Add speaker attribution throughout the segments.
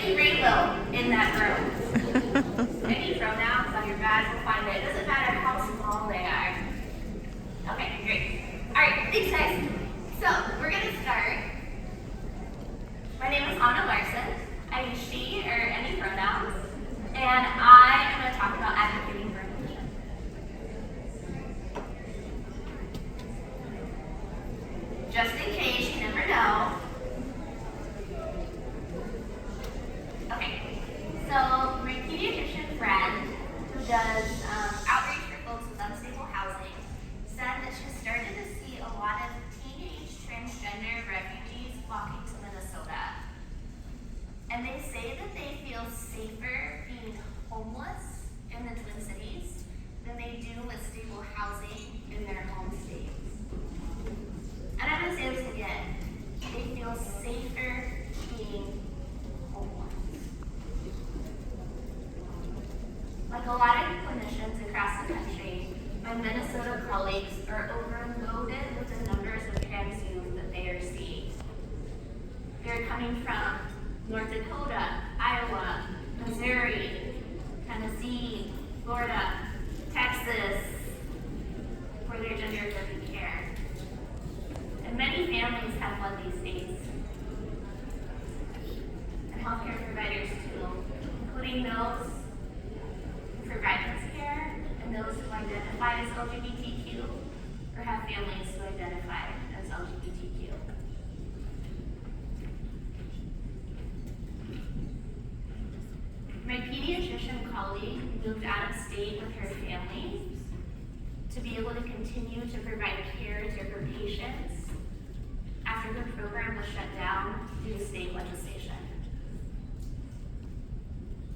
Speaker 1: a rainbow in that room. Any pronouns on your badge will find it. It doesn't matter how small they are. Okay, great. All right, thanks guys. So we're gonna start. My name is Anna Larson. I use she or any pronouns, and I am going to talk about advocating for inclusion. Just in case you never know. Okay, so my pediatrician friend who does outreach for folks with unstable housing said that she started to see a lot of teenage transgender refugees flocking to Minnesota. And they say that they feel safer being homeless in the Twin Cities than they do with stable housing in their home states. And I'm going to say this again. They feel safer being homeless. Like a lot of clinicians across the country, my Minnesota colleagues are overloaded with the numbers of trans youth that they are seeing. They're coming from North Dakota, Iowa, Missouri, Tennessee, Florida, Texas, for their gender-affirming care. And many families have left these states. And healthcare providers too, including those who provide this care and those who identify as LGBTQ or have families who identify as LGBTQ. My pediatrician colleague moved out of state with her family to be able to continue to provide care to her patients after the program was shut down due to state legislation.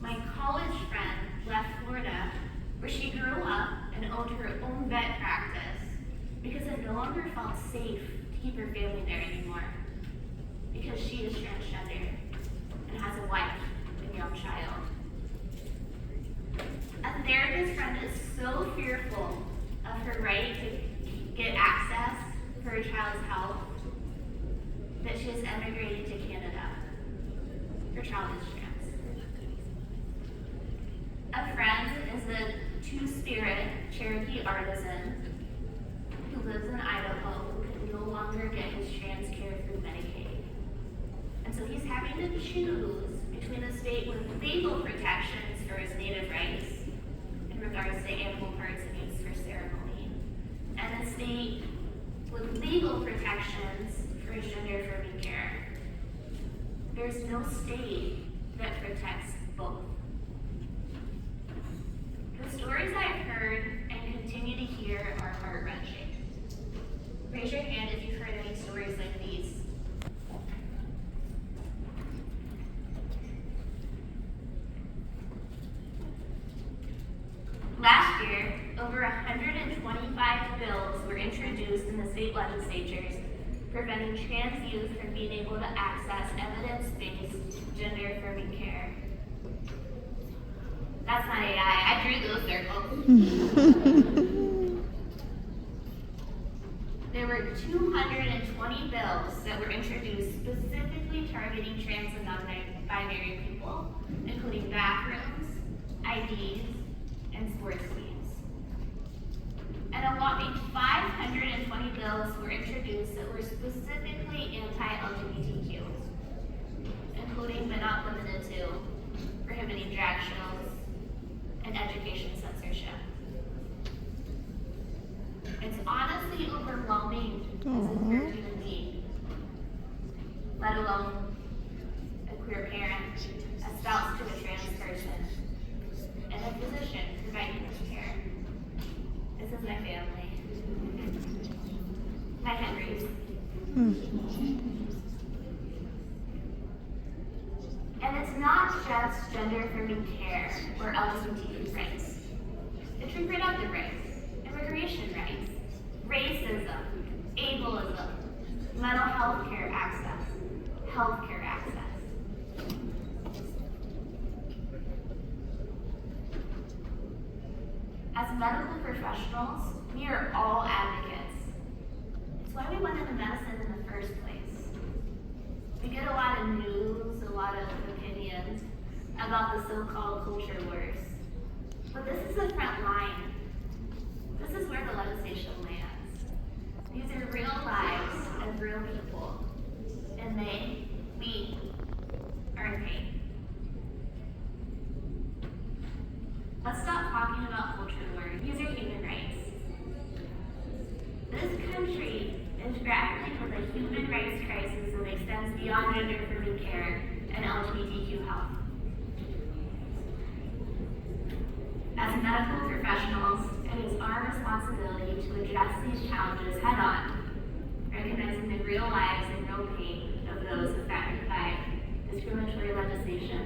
Speaker 1: My college friend left Florida, where she grew up and owned her own vet practice because it no longer felt safe to keep her family there anymore because she is transgender and has a wife and young child. A therapist friend is so fearful of her right to get access for her child's health that she has emigrated to Canada. Her child is trans. A friend is a two-spirit Cherokee artisan who lives in Idaho who can no longer get his trans care through Medicaid. And so he's having to choose between a state with legal protections for his native rights in regards to animal parts and use for ceremony, and a state with legal protections for his gender-affirming care. There's no state that protects both. The stories I've heard and continue to hear are heart-wrenching. Raise your hand if you've heard any stories like these. Last year, over 125 bills were introduced in the state legislatures preventing trans youth from being able to access evidence-based gender-affirming care. That's not AI, I drew those circles. There were 220 bills that were introduced specifically targeting trans and non-binary people, including bathrooms, IDs, and sports teams. And a whopping 520 bills were introduced that were specifically anti-LGBTQ, including but not limited to prohibiting drag shows and education censorship. It's honestly overwhelming as a queer human being, let alone a queer parent, a spouse to a trans person, and a physician providing this care. This is my family. My Henrys. And it's not just gender-affirming care or LGBT rights. It's reproductive rights, immigration rights, racism, ableism, mental health care access, healthcare access. As medical professionals, we are all advocates. It's why we went into medicine in the first place. We get a lot of news, a lot of opinions, about the so-called culture wars. But this is the front line. This is where the legislation lands. These are real lives of real people. And we are in pain. Let's stop talking about culture wars. These are human rights. This country is grappling with a human rights crisis that extends beyond gender-affirming care and LGBTQ health. As medical professionals, it is our responsibility to address these challenges head-on, recognizing the real lives and real pain of those affected by discriminatory legislation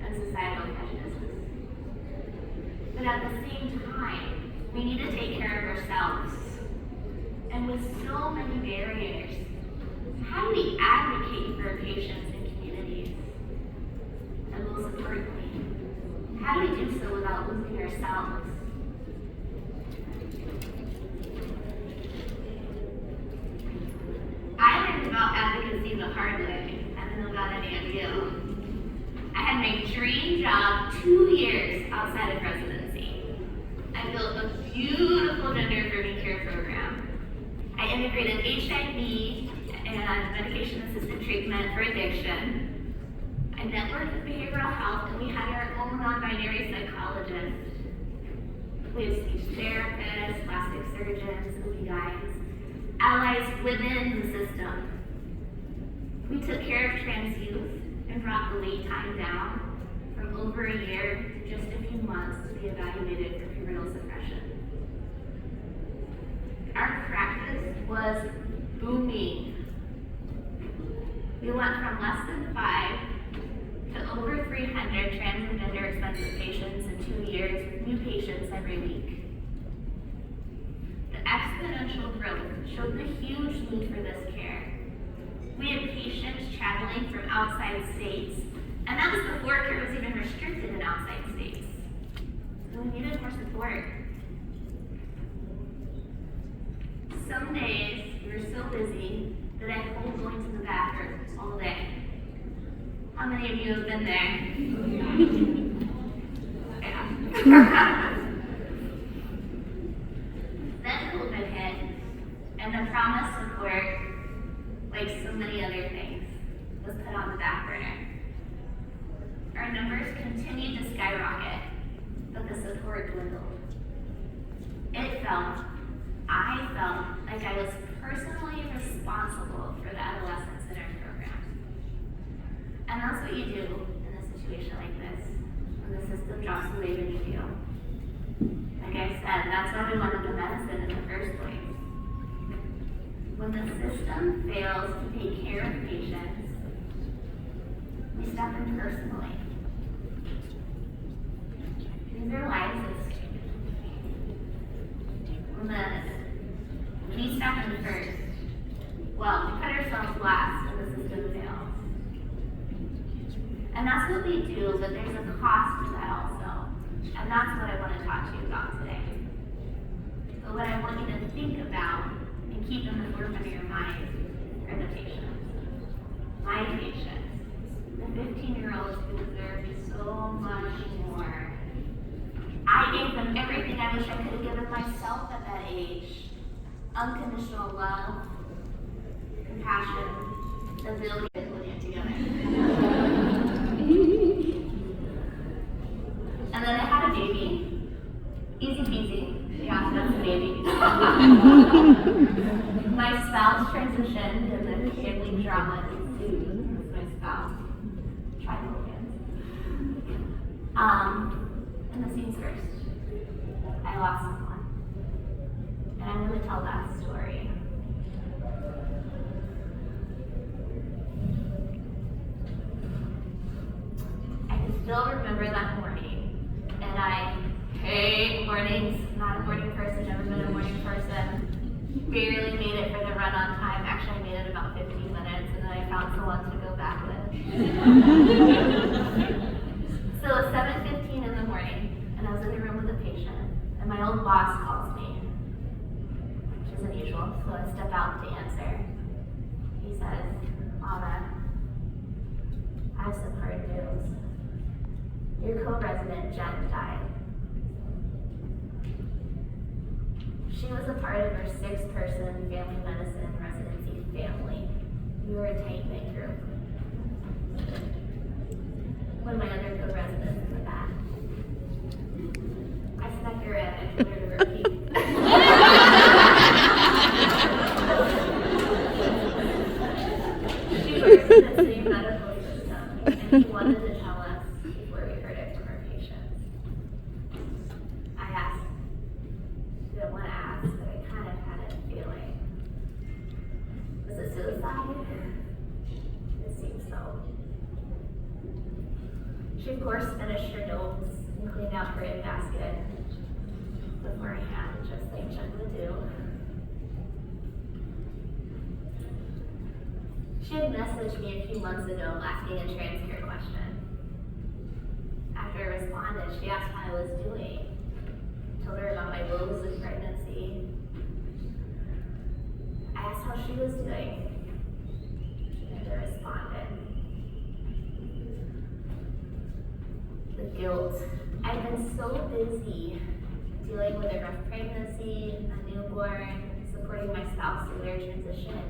Speaker 1: and societal prejudices. But at the same time, we need to take care of ourselves. And with so many barriers, how do we advocate for patients and communities? And most importantly, how do we do so without losing ourselves? I learned about advocacy the hard way. I don't know about any of you. I had my dream job 2 years outside of residency. I built a beautiful gender-affirming care program. I integrated HIV and medication-assisted treatment for addiction. I networked with behavioral health, and we had our own non-binary psychologist. We had speech therapists, plastic surgeons, OB-GYNs, allies within the system. We took care of trans youth and brought the wait time down from over a year to just a few months to be evaluated for pubertal suppression. Our practice was booming. We went from less than 5 to over 300 trans and gender expensive patients in 2 years, with new patients every week. The exponential growth showed the huge need for this care. We had patients traveling from outside states, and that was before care was even restricted in outside states. So we needed more support. Some days we were so busy that I pulled going to the bathroom all day. How many of you have been there? Yeah. Then COVID hit, and the promise of work, like so many other things, was put on the back burner. Our numbers continued to skyrocket, but the support dwindled. I felt like I was personally responsible for the adolescents in our program. And that's what you do in a situation like this, when the system drops away beneath you. Like I said, that's why we wanted the medicine in the first place. When the system fails to take care of patients, we step in personally. These are lives at stake. When we step in first, well, we put ourselves last and the system fails. And that's what we do, but there's a cost to that also. And that's what I want to talk to you about today. But what I want you to think about and keep in the forefront of your mind are the patients. My patients. The 15-year-olds who deserve so much more. I gave them everything I wish I could have given myself at that age. Unconditional love, compassion, the ability to put it together. And then I had a baby. Easy peasy. Yeah, that's a baby. My spouse transitioned and then family drama ensued with my spouse. Trifolians. And the scenes first. I lost someone. And I'm going to tell that story. I can still remember that morning. And I hate mornings. Not a morning person, never been a morning person. Barely made it for the run on time. Actually, I made it about 15 minutes, and then I found someone to go back with. So it's 7:15 in the morning, and I was in the room with a patient, and my old boss calls me, which is unusual, so I step out to answer. He says, "Mama, I have some hard news." Your co-resident, Jen, died. She was a part of our 6-person family medicine residency family. We were a tight-knit group. One of my other co-residents in the back. I snuck her in and told her to repeat. She works in the same medical system, and she wanted to tell us before we heard it from our patients. I asked. Didn't want to ask, but I kind of had a feeling. Was it suicide? It seemed so. She, of course, finished her notes and cleaned out her in-basket beforehand, just like Jen would do. She had messaged me a few months ago asking a transfer question. After I responded, she asked how I was doing. Told her about my woes of pregnancy. I asked how she was doing. She never responded. The guilt. I've been so busy dealing with a rough pregnancy, a newborn, supporting my spouse through their transition.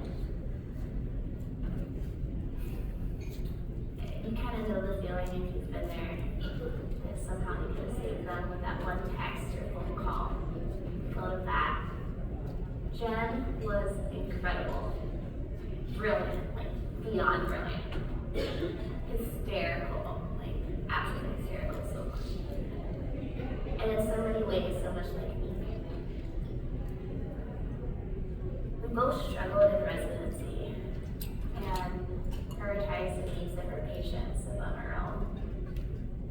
Speaker 1: You kind of know the feeling if you've been there. If somehow you could have saved them with that one text or phone call. Full of that. Jen was incredible. Brilliant, like beyond brilliant. Hysterical, like absolutely hysterical, so funny. And in so many ways, so much like me. We both struggled in residency and prioritized the needs of our patients above our own.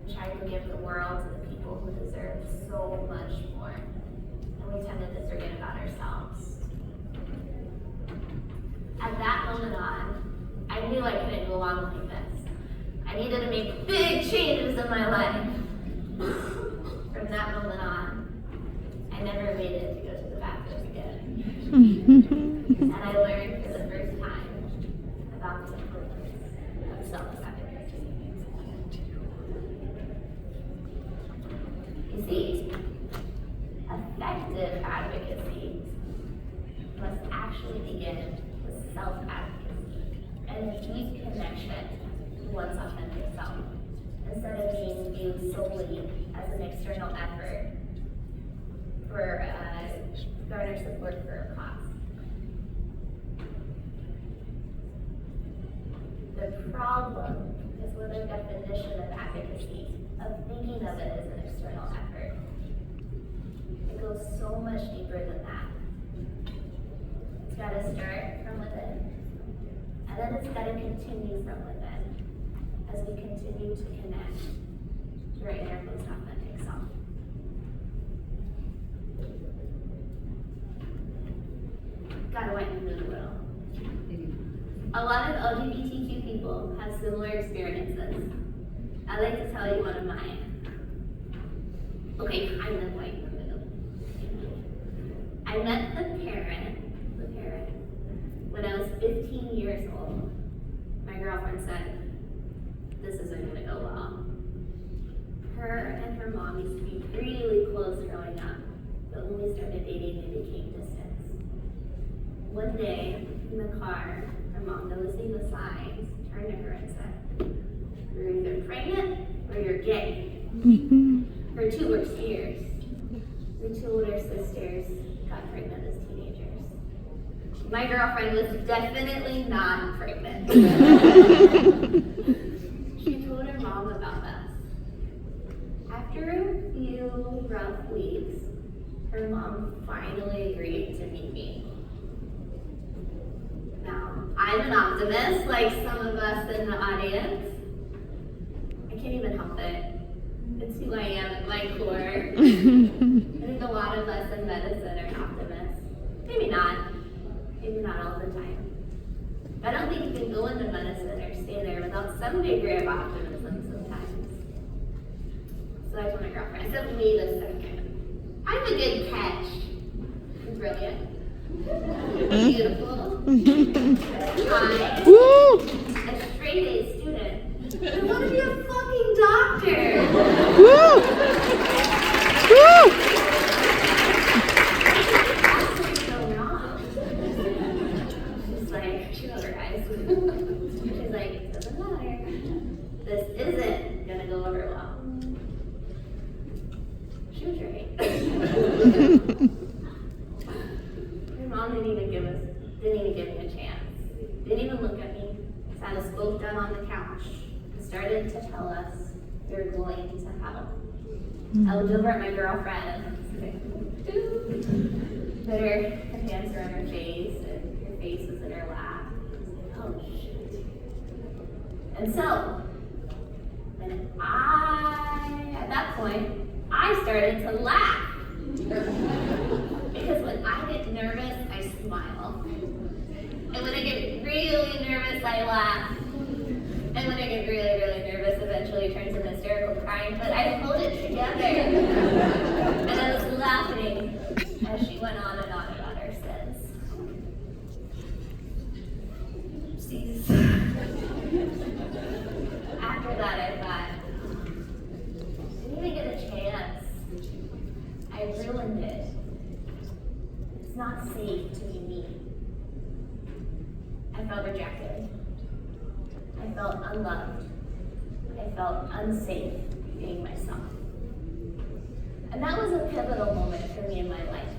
Speaker 1: We tried to give the world to the people who deserve so much more, and we tended to forget about ourselves. At that moment on, I knew I couldn't go on like this. I needed to make big changes in my life. From that moment on, I never waited to go to the bathroom again. And I learned for the first time about the importance of self-sacrifice. You see, effective advocacy must actually begin with self-advocacy and a deep connection to one's authentic self, instead of being viewed solely as an external effort for garner support for a cause. The problem is with our definition of advocacy, of thinking of it as an external effort. It goes so much deeper than that. It's got to start from within, and then it's got to continue from within as we continue to connect to our inner most authentic self. Gotta widen the wheel. A lot of LGBTQ people have similar experiences. I'd like to tell you one of mine. Okay, kind of like in the middle. I met the parent, when I was 15 years old. My girlfriend said, this isn't gonna go well. Her and her mom used to be really close growing up, but when we started dating, they became distant. One day, in the car, her mom, noticing the signs, turned to her and said, you're either pregnant or you're gay. Her 2 worst years. Her 2 older sisters got pregnant as teenagers. My girlfriend was definitely not pregnant. She told her mom about us. After a few rough weeks, her mom finally agreed to meet me. Now, I'm an optimist, like some of us in the audience. I can't even help it. It's who I am at my core. I think a lot of us in medicine are optimists. Maybe not all the time. But I don't think you can go into medicine or stay there without some degree of optimism sometimes. So I told my girlfriend, I said, wait a second. I'm a good catch. I'm brilliant. Beautiful. Kind. A straight A student. I want to be a fucking doctor. started to tell us we were going to help. I looked over at my girlfriend and put her hands around her face, and her face was in her lap. I was like, oh shit. And so, at that point, I started to laugh. Because when I get nervous, I smile. And when I get really nervous, I laugh. And when I get really, really nervous, eventually it turns into hysterical crying. But I hold it together. And I was laughing as she went on about her sins. Oopsies. After that, I thought, I didn't even get a chance. I ruined it. It's not safe to be me. I felt rejected. I felt unloved. I felt unsafe being myself. And that was a pivotal moment for me in my life.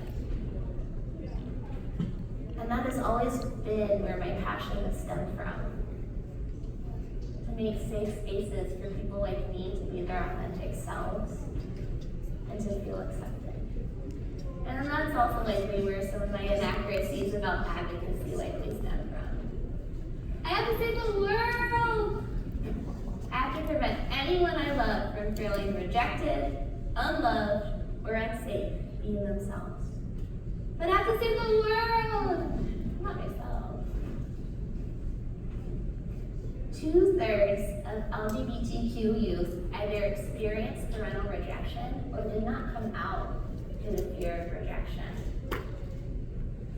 Speaker 1: And that has always been where my passion has stemmed from. To make safe spaces for people like me to be their authentic selves and to feel accepted. And that's also likely where some of my inaccuracies about advocacy likely stem from. I have to save the world! I have to prevent anyone I love from feeling rejected, unloved, or unsafe being themselves. But I have to save the world! Not myself. 2/3 of LGBTQ youth either experienced parental rejection or did not come out due to fear of rejection.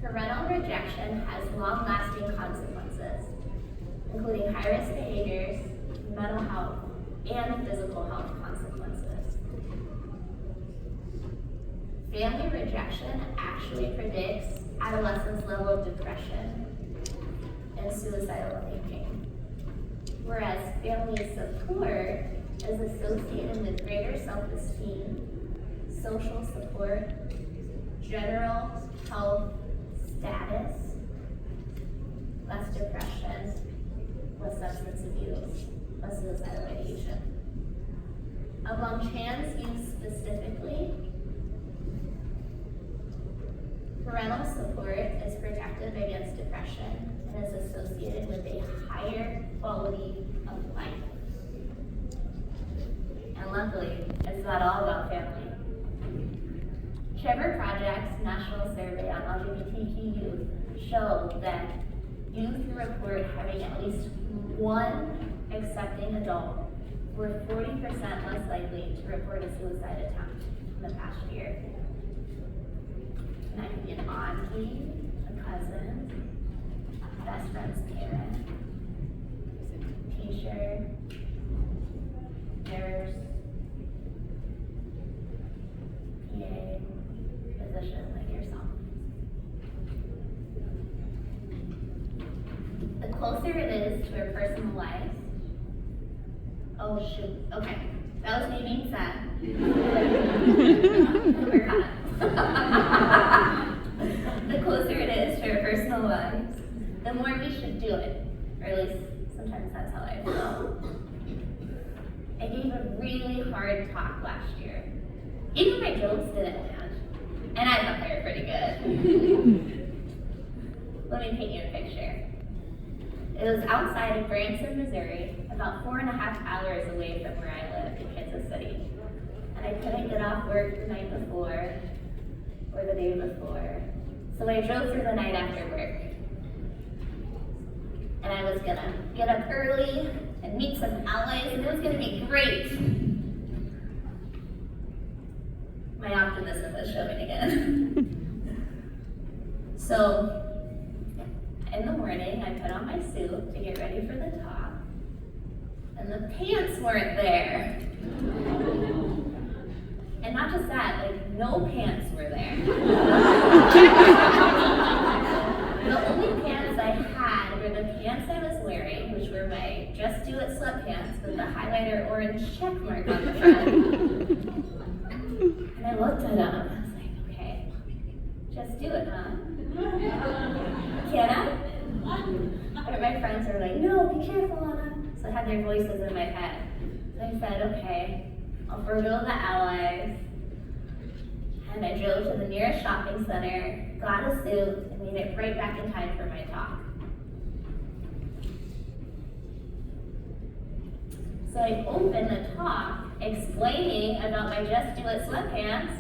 Speaker 1: Parental rejection has long-lasting consequences, including high-risk behaviors, mental health, and physical health consequences. Family rejection actually predicts adolescents' level of depression and suicidal thinking, whereas family support is associated with greater self-esteem, social support, general health status, less depression, less substance abuse, less suicidal ideation. Among trans youth specifically, parental support is protective against depression and is associated with a higher quality of life. And luckily, it's not all about family. Trevor Project's national survey on LGBTQ youth showed that youth who report having at least one accepting adult were 40% less likely to report a suicide attempt in the past year. And that could be an auntie, a cousin, a best friend's parent, teacher, nurse, PA, physician like yourself. The closer it is to our personal lives, oh shoot, okay, that was me being sad. The closer it is to our personal lives, the more we should do it, or at least sometimes that's how I feel. I gave a really hard talk last year. Even my jokes didn't land, and I thought they were pretty good. Let me paint you a picture. It was outside of Branson, Missouri, about 4.5 hours away from where I live in Kansas City. And I couldn't get off work the night before or the day before. So I drove through the night after work. And I was gonna get up early and meet some allies, and it was gonna be great. My optimism was showing again. So, in the morning, I put on my suit to get ready for the talk, and the pants weren't there. And not just that, like, no pants were there. The only pants I had were the pants I was wearing, which were my Just Do It sweatpants with the highlighter orange check mark on the front. And I looked at them, and I was like, okay, just do it, huh? Can I? But my friends were like, no, be careful, Anna. So So I had their voices in my head. So I said, okay, I'll forego the allies. And I drove to the nearest shopping center, got a suit, and made it right back in time for my talk. So I opened the talk explaining about my Just Do It sweatpants,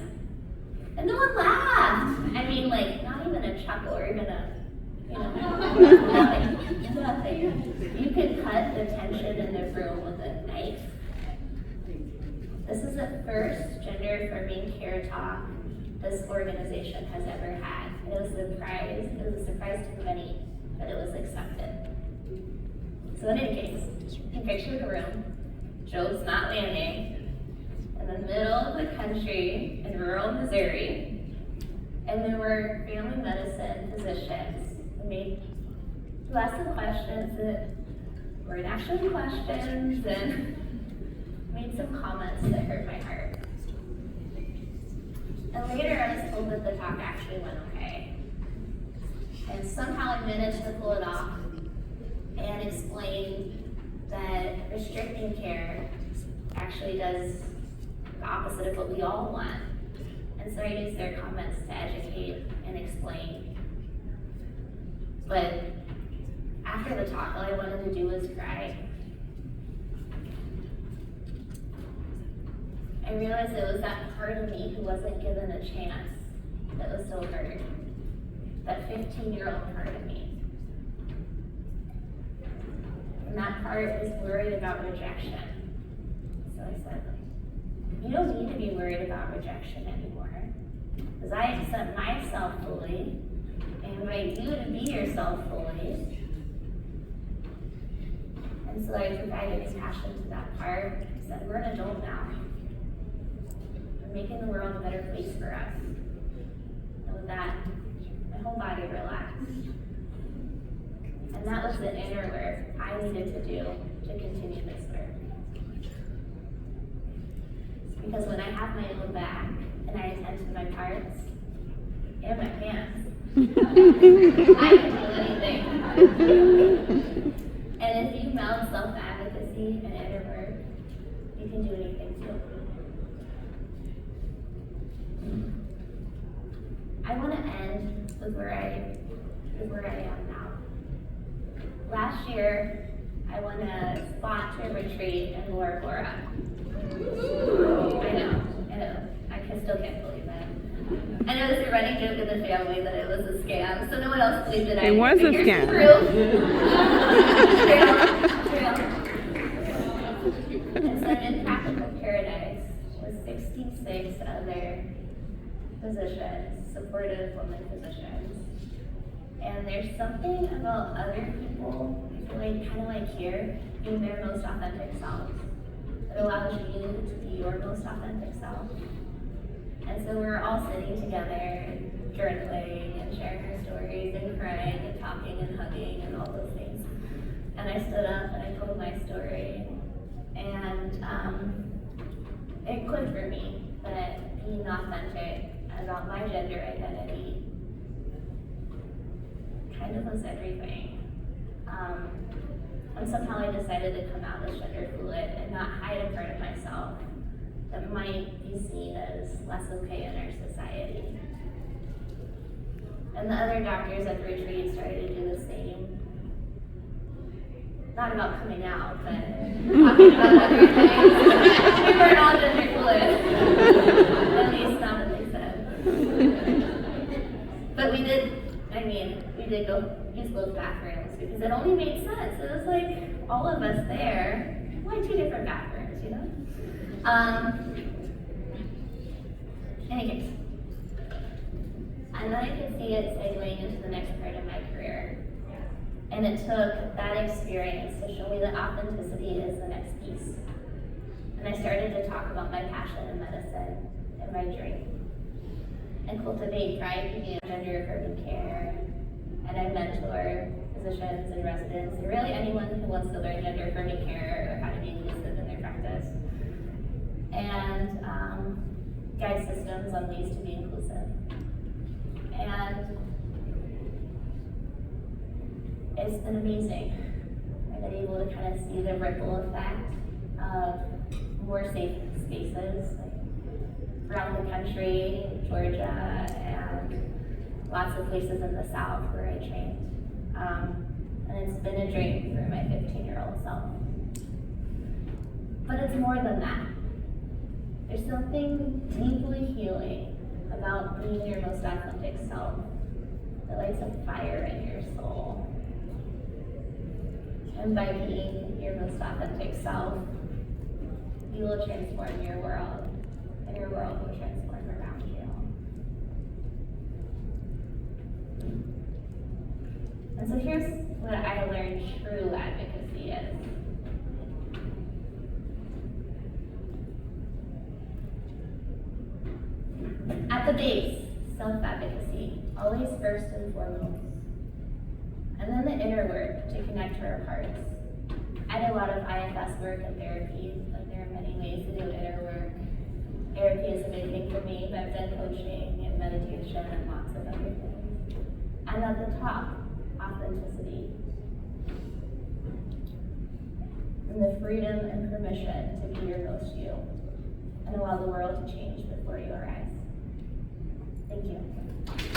Speaker 1: and no one laughed. I mean, like, not even a chuckle or even a, nothing. You could cut the tension in the room with a knife. This is the first gender affirming care talk this organization has ever had. It was a surprise to many that it was accepted. So in any case, you can picture the room. Joe's not landing in the middle of the country in rural Missouri, and there were family medicine physicians who asked some questions that weren't actually questions and made some comments that hurt my heart. And later I was told that the talk actually went okay. And somehow I managed to pull it off and explain that restricting care actually does the opposite of what we all want. And so I used their comments to educate and explain. But after the talk, all I wanted to do was cry. I realized it was that part of me who wasn't given a chance that was so hurt. That 15-year-old part of me. And that part was worried about rejection. So I said, you don't need to be worried about rejection anymore. Because I accept myself fully and invite you to be yourself fully. And so I provided compassion to that part. I said, we're an adult now. We're making the world a better place for us. And with that, my whole body relaxed. And that was the inner work I needed to do to continue this work. Because when I have my own back and I attend to my parts and my hands, I can do anything. And if you meld self-advocacy and inner work, you can do anything too. I want to end with where I am now. Last year, I won a spot to a retreat in Bora Bora. I know. I still can't believe that. I know it's a running joke in the family that it was a scam, so no one else believed it.
Speaker 2: It was a scam.
Speaker 1: And so I'm in Practical Paradise with 66 other physicians, supportive women physicians. And there's something about other people, kind of like here, being their most authentic selves. It allows you to be your most authentic self. And so we're all sitting together and journaling and sharing our stories and crying and talking and hugging and all those things. And I stood up and I told my story. And it clicked for me that being authentic about my gender identity kind of was everything. And somehow I decided to come out as gender fluid and not hide a part of myself that might be seen as less okay in our society. And the other doctors at the retreat started to do the same. Not about coming out, but talking about other things. We weren't all gender fluid. At least not what they said. But we did go use both bathrooms because it only made sense. It was like all of us there. Why 2 different bathrooms, you know? Any case. And then I could see it segueing into the next part of my career. And it took that experience to show me that authenticity is the next piece. And I started to talk about my passion in medicine and my dream. And cultivate Thrive began gender affirming care. And I mentor physicians and residents, and really anyone who wants to learn gender affirming care or how to be inclusive in their practice. And guide systems on ways to be inclusive. And it's been amazing. I met able to kind of see the ripple effect of more safe spaces, like around the country, Georgia, and lots of places in the South where I trained. And it's been a dream for my 15-year-old self. But it's more than that. There's something deeply healing about being your most authentic self that lights a fire in your soul. And by being your most authentic self, you will transform your world, and your world will transform around you. And so here's what I learned true advocacy is. At the base, self-advocacy, always first and foremost. And then the inner work to connect to our hearts. I do a lot of IFS work and therapy, but there are many ways to do inner work. Therapy is a big thing for me, but I've done coaching and meditation and lots of other things. And at the top, authenticity. And the freedom and permission to be your most you and allow the world to change before your eyes. Thank you.